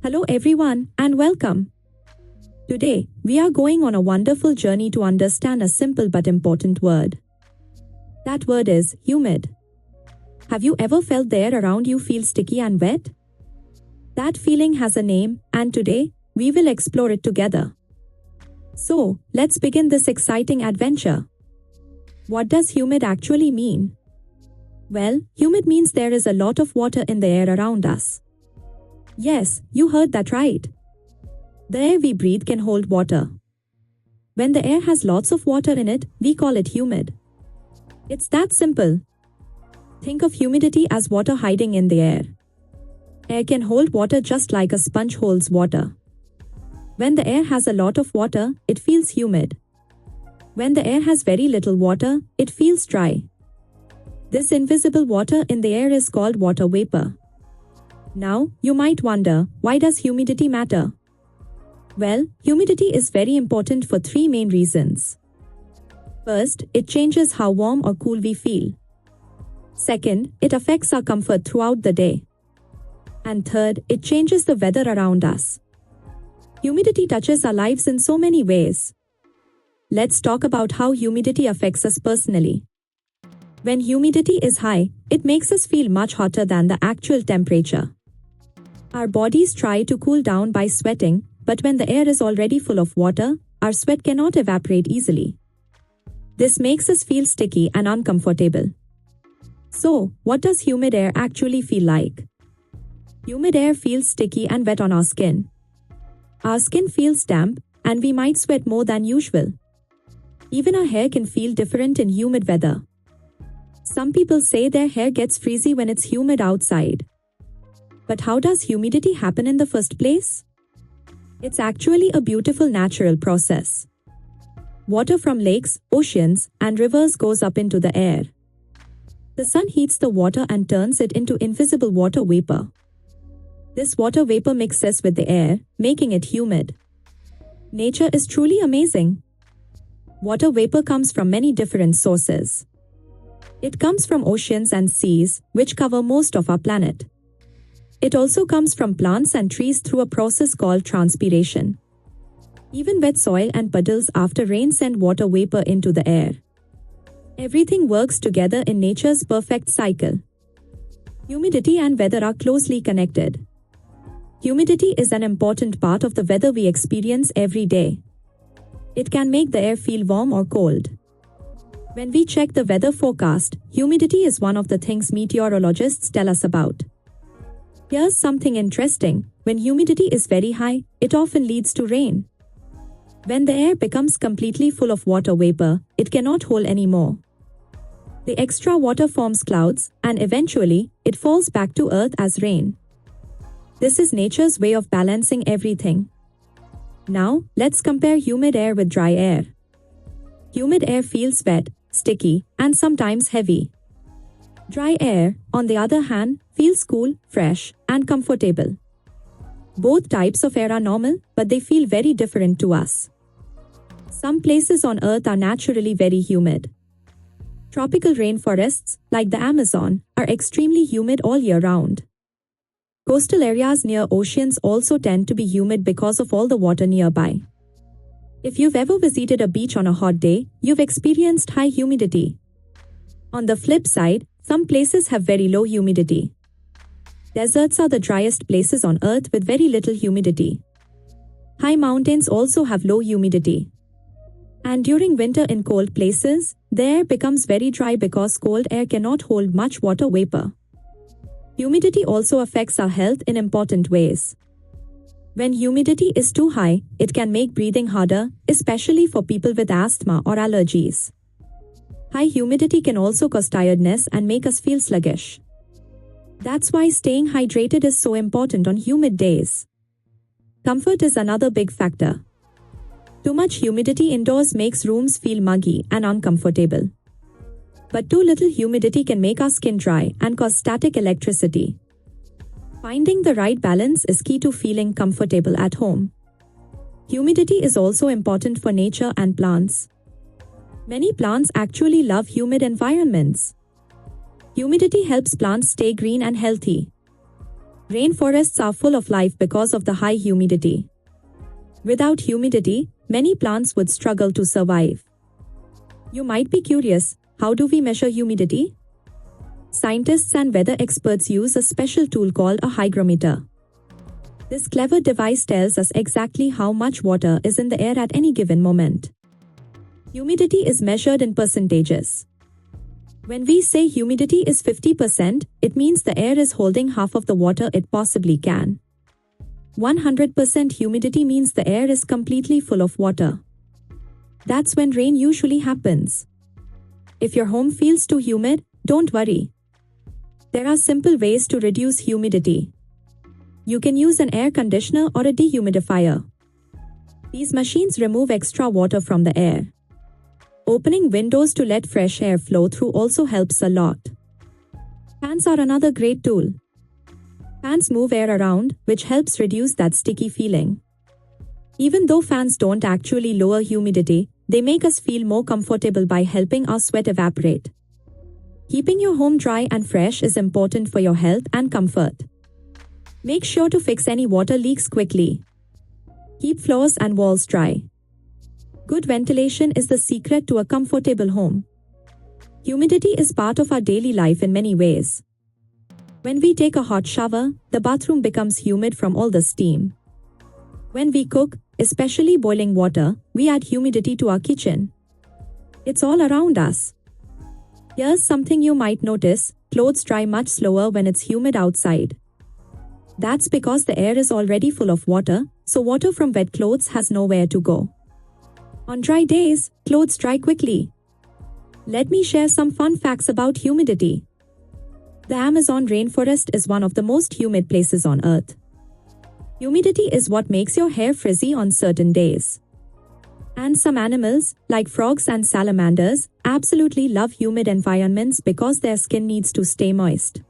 Hello everyone and welcome. Today, we are going on a wonderful journey to understand a simple but important word. That word is humid. Have you ever felt the air around you feel sticky and wet? That feeling has a name, and today, we will explore it together. So, let's begin this exciting adventure. What does humid actually mean? Well, humid means there is a lot of water in the air around us. Yes, you heard that right. The air we breathe can hold water. When the air has lots of water in it, we call it humid. It's that simple. Think of humidity as water hiding in the air. Air can hold water just like a sponge holds water. When the air has a lot of water, it feels humid. When the air has very little water, it feels dry. This invisible water in the air is called water vapor. Now, you might wonder, why does humidity matter? Well, humidity is very important for three main reasons. First, it changes how warm or cool we feel. Second, it affects our comfort throughout the day. And third, it changes the weather around us. Humidity touches our lives in so many ways. Let's talk about how humidity affects us personally. When humidity is high, it makes us feel much hotter than the actual temperature. Our bodies try to cool down by sweating, but when the air is already full of water, our sweat cannot evaporate easily. This makes us feel sticky and uncomfortable. So, what does humid air actually feel like? Humid air feels sticky and wet on our skin. Our skin feels damp, and we might sweat more than usual. Even our hair can feel different in humid weather. Some people say their hair gets frizzy when it's humid outside. But how does humidity happen in the first place? It's actually a beautiful natural process. Water from lakes, oceans, and rivers goes up into the air. The sun heats the water and turns it into invisible water vapor. This water vapor mixes with the air, making it humid. Nature is truly amazing. Water vapor comes from many different sources. It comes from oceans and seas, which cover most of our planet. It also comes from plants and trees through a process called transpiration. Even wet soil and puddles after rain send water vapor into the air. Everything works together in nature's perfect cycle. Humidity and weather are closely connected. Humidity is an important part of the weather we experience every day. It can make the air feel warm or cold. When we check the weather forecast, humidity is one of the things meteorologists tell us about. Here's something interesting. When humidity is very high, it often leads to rain. When the air becomes completely full of water vapor, it cannot hold anymore. The extra water forms clouds, and eventually, it falls back to earth as rain. This is nature's way of balancing everything. Now, let's compare humid air with dry air. Humid air feels wet, sticky, and sometimes heavy. Dry air, on the other hand, feels cool, fresh, and comfortable. Both types of air are normal, but they feel very different to us. Some places on Earth are naturally very humid. Tropical rainforests, like the Amazon, are extremely humid all year round. Coastal areas near oceans also tend to be humid because of all the water nearby. If you've ever visited a beach on a hot day, you've experienced high humidity. On the flip side, some places have very low humidity. Deserts are the driest places on Earth with very little humidity. High mountains also have low humidity. And during winter in cold places, the air becomes very dry because cold air cannot hold much water vapor. Humidity also affects our health in important ways. When humidity is too high, it can make breathing harder, especially for people with asthma or allergies. High humidity can also cause tiredness and make us feel sluggish. That's why staying hydrated is so important on humid days. Comfort is another big factor. Too much humidity indoors makes rooms feel muggy and uncomfortable. But too little humidity can make our skin dry and cause static electricity. Finding the right balance is key to feeling comfortable at home. Humidity is also important for nature and plants. Many plants actually love humid environments. Humidity helps plants stay green and healthy. Rainforests are full of life because of the high humidity. Without humidity, many plants would struggle to survive. You might be curious, how do we measure humidity? Scientists and weather experts use a special tool called a hygrometer. This clever device tells us exactly how much water is in the air at any given moment. Humidity is measured in percentages. When we say humidity is 50%, it means the air is holding half of the water it possibly can. 100% humidity means the air is completely full of water. That's when rain usually happens. If your home feels too humid, don't worry. There are simple ways to reduce humidity. You can use an air conditioner or a dehumidifier. These machines remove extra water from the air. Opening windows to let fresh air flow through also helps a lot. Fans are another great tool. Fans move air around, which helps reduce that sticky feeling. Even though fans don't actually lower humidity, they make us feel more comfortable by helping our sweat evaporate. Keeping your home dry and fresh is important for your health and comfort. Make sure to fix any water leaks quickly. Keep floors and walls dry. Good ventilation is the secret to a comfortable home. Humidity is part of our daily life in many ways. When we take a hot shower, the bathroom becomes humid from all the steam. When we cook, especially boiling water, we add humidity to our kitchen. It's all around us. Here's something you might notice: clothes dry much slower when it's humid outside. That's because the air is already full of water, so water from wet clothes has nowhere to go. On dry days, clothes dry quickly. Let me share some fun facts about humidity. The Amazon rainforest is one of the most humid places on Earth. Humidity is what makes your hair frizzy on certain days. And some animals, like frogs and salamanders, absolutely love humid environments because their skin needs to stay moist.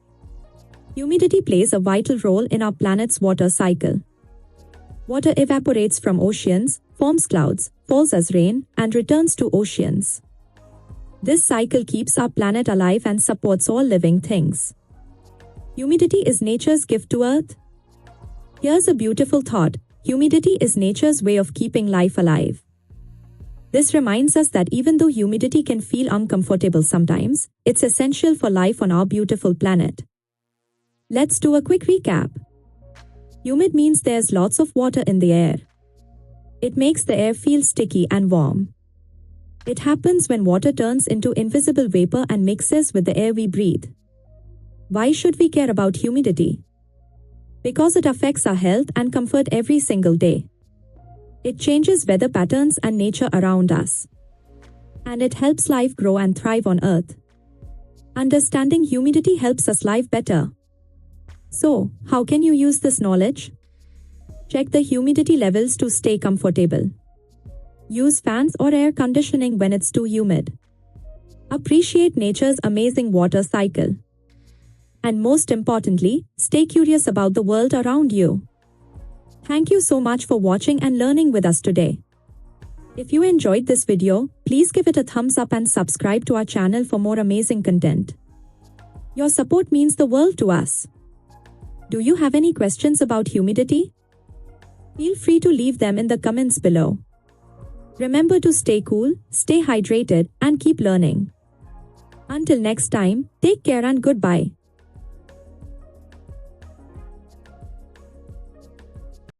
Humidity plays a vital role in our planet's water cycle. Water evaporates from oceans, forms clouds, falls as rain, and returns to oceans. This cycle keeps our planet alive and supports all living things. Humidity is nature's gift to Earth. Here's a beautiful thought: humidity is nature's way of keeping life alive. This reminds us that even though humidity can feel uncomfortable sometimes, it's essential for life on our beautiful planet. Let's do a quick recap. Humid means there's lots of water in the air. It makes the air feel sticky and warm. It happens when water turns into invisible vapor and mixes with the air we breathe. Why should we care about humidity? Because it affects our health and comfort every single day. It changes weather patterns and nature around us. And it helps life grow and thrive on Earth. Understanding humidity helps us live better. So, how can you use this knowledge? Check the humidity levels to stay comfortable. Use fans or air conditioning when it's too humid. Appreciate nature's amazing water cycle. And most importantly, stay curious about the world around you. Thank you so much for watching and learning with us today. If you enjoyed this video, please give it a thumbs up and subscribe to our channel for more amazing content. Your support means the world to us. Do you have any questions about humidity? Feel free to leave them in the comments below. Remember to stay cool, stay hydrated, and keep learning. Until next time, take care and goodbye.